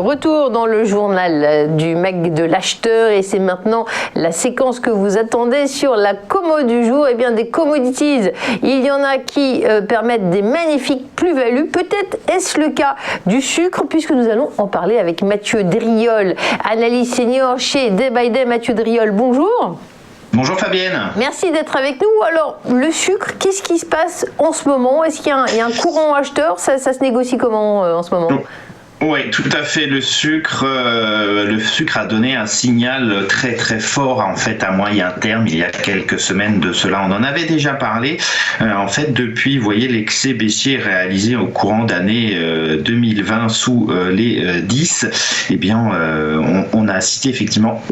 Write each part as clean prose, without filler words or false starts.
Retour dans le journal du Mag de l'acheteur et c'est maintenant la séquence que vous attendez sur la commo du jour. Eh bien des commodities, il y en a qui permettent des magnifiques plus-values. Peut-être est-ce le cas du sucre puisque nous allons en parler avec Mathieu Driol, analyste senior chez Day by Day. Mathieu Driol, bonjour. Bonjour Fabienne. Merci d'être avec nous. Alors, le sucre, qu'est-ce qui se passe en ce moment? Est-ce qu'il y a un courant acheteur? Ça se négocie comment en ce moment? Oui, tout à fait. Le sucre a donné un signal très très fort en fait à moyen terme. Il y a quelques semaines de cela, on en avait déjà parlé. En fait, depuis, vous voyez, l'excès baissier réalisé au courant d'année 2020 sous les 10. Eh bien, on a assisté effectivement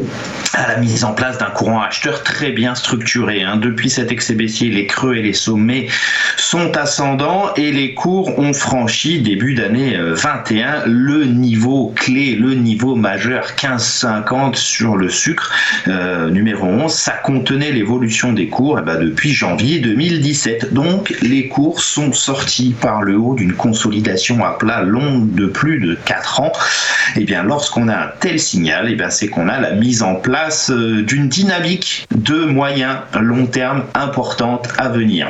à la mise en place d'un courant acheteur très bien structuré. Depuis cet excès baissier, les creux et les sommets sont ascendants et les cours ont franchi début d'année 21 le niveau clé, le niveau majeur 15,50 sur le sucre numéro 11. Ça contenait l'évolution des cours depuis janvier 2017. Donc les cours sont sortis par le haut d'une consolidation à plat longue de plus de 4 ans. Et bien lorsqu'on a un tel signal, c'est qu'on a la mise en place d'une dynamique de moyen long terme importante à venir.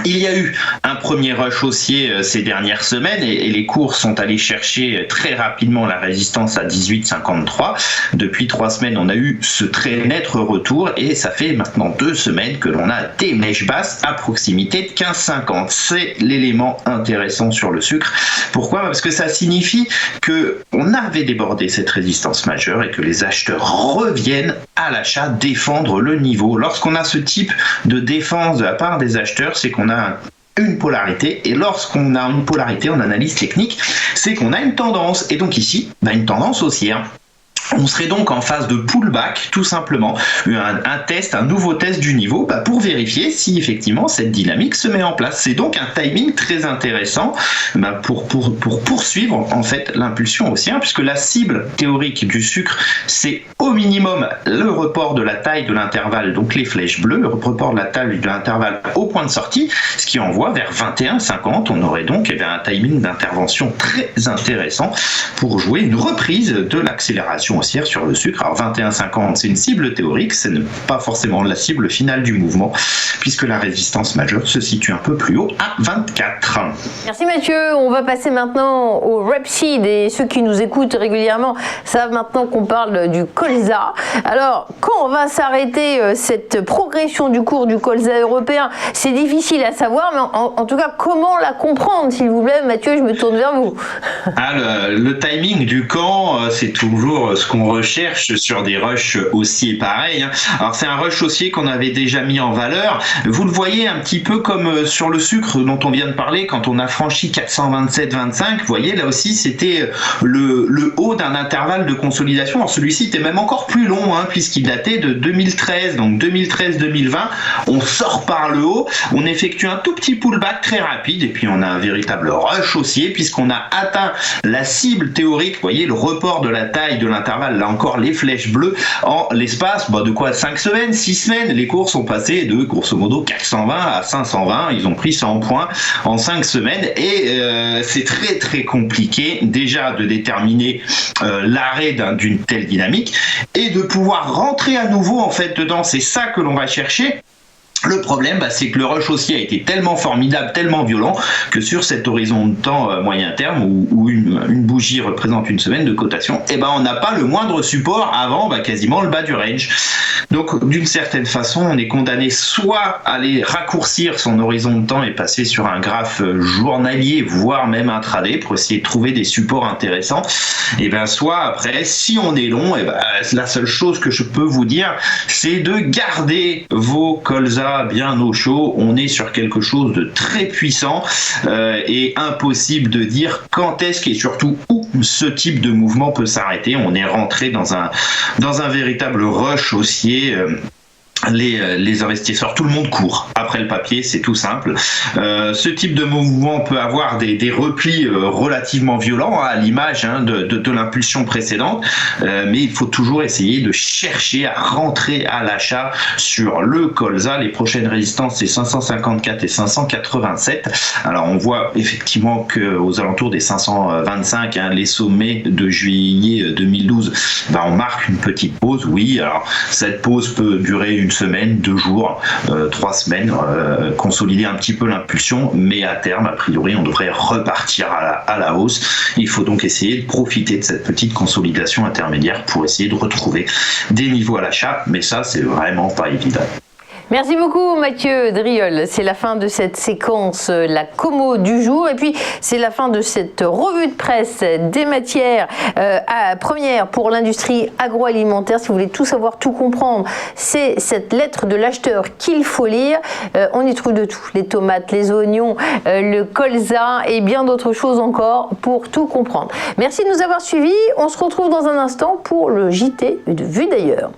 Il y a eu un premier rush haussier ces dernières semaines et les cours sont allés chercher très rapidement la résistance à 18,53. Depuis 3 semaines, on a eu ce très net retour et ça fait maintenant 2 semaines que l'on a des mèches basses à proximité de 15,50. C'est l'élément intéressant sur le sucre. Pourquoi ? Parce que ça signifie qu'on avait débordé cette résistance majeure et que les acheteurs reviennent à l'achat défendre le niveau. Lorsqu'on a ce type de défense de la part des acheteurs, c'est qu'on a une polarité, et lorsqu'on a une polarité en analyse technique, c'est qu'on a une tendance, et donc ici, une tendance haussière. On serait donc en phase de pullback, tout simplement, un nouveau test du niveau pour vérifier si effectivement cette dynamique se met en place. C'est donc un timing très intéressant pour poursuivre en fait l'impulsion haussière, puisque la cible théorique du sucre, c'est au minimum le report de la taille de l'intervalle, donc les flèches bleues, le report de la taille de l'intervalle au point de sortie, ce qui envoie vers 21,50. On aurait donc un timing d'intervention très intéressant pour jouer une reprise de l'accélération haussière sur le sucre. Alors 21,50, c'est une cible théorique, ce n'est pas forcément la cible finale du mouvement, puisque la résistance majeure se situe un peu plus haut à 24. Merci Mathieu. On va passer maintenant au Rapeseed, et ceux qui nous écoutent régulièrement savent maintenant qu'on parle du colza. Alors, quand va s'arrêter cette progression du cours du colza européen? C'est difficile à savoir, mais en tout cas, comment la comprendre, s'il vous plaît? Mathieu, je me tourne vers vous. Le timing du camp, c'est toujours ce qu'on recherche sur des rushs haussiers pareils. Alors c'est un rush haussier qu'on avait déjà mis en valeur. Vous le voyez un petit peu comme sur le sucre dont on vient de parler, quand on a franchi 427,25, vous voyez là aussi c'était le haut d'un intervalle de consolidation. Alors celui-ci était même encore plus long puisqu'il datait de 2013, donc 2013-2020. On sort par le haut, on effectue un tout petit pullback très rapide et puis on a un véritable rush haussier puisqu'on a atteint la cible théorique, vous voyez le report de la taille de l'intervalle, là encore les flèches bleues, en l'espace de quoi 5 semaines, 6 semaines, les cours sont passés de grosso modo 420 à 520, ils ont pris 100 points en 5 semaines et c'est très très compliqué déjà de déterminer l'arrêt d'une telle dynamique et de pouvoir rentrer à nouveau en fait dedans. C'est ça que l'on va chercher. Le problème, c'est que le rush haussier a été tellement formidable, tellement violent, que sur cet horizon de temps moyen terme, où une bougie représente une semaine de cotation, on n'a pas le moindre support avant quasiment le bas du range. Donc, d'une certaine façon, on est condamné soit à aller raccourcir son horizon de temps et passer sur un graphe journalier, voire même intraday, pour essayer de trouver des supports intéressants, soit après, si on est long, la seule chose que je peux vous dire, c'est de garder vos colza bien au chaud. On est sur quelque chose de très puissant et impossible de dire quand est-ce et surtout où ce type de mouvement peut s'arrêter. On est rentré dans un véritable rush haussier les investisseurs, tout le monde court après le papier, c'est tout simple. Ce type de mouvement peut avoir des replis relativement violents, à l'image de l'impulsion précédente, mais il faut toujours essayer de chercher à rentrer à l'achat sur le colza. Les prochaines résistances, c'est 554 et 587. Alors on voit effectivement qu'aux alentours des 525, les sommets de juillet 2012, on marque une petite pause. Oui, alors cette pause peut durer une semaine, 2 jours, 3 semaines, consolider un petit peu l'impulsion, mais à terme, a priori, on devrait repartir à la hausse. Il faut donc essayer de profiter de cette petite consolidation intermédiaire pour essayer de retrouver des niveaux à l'achat, mais ça, c'est vraiment pas évident. Merci beaucoup Mathieu Driol. C'est la fin de cette séquence La Commo du jour et puis c'est la fin de cette revue de presse des matières premières pour l'industrie agroalimentaire. Si vous voulez tout savoir, tout comprendre, c'est cette lettre de l'acheteur qu'il faut lire. On y trouve de tout, les tomates, les oignons, le colza et bien d'autres choses encore pour tout comprendre. Merci de nous avoir suivis. On se retrouve dans un instant pour le JT de Vue d'ailleurs.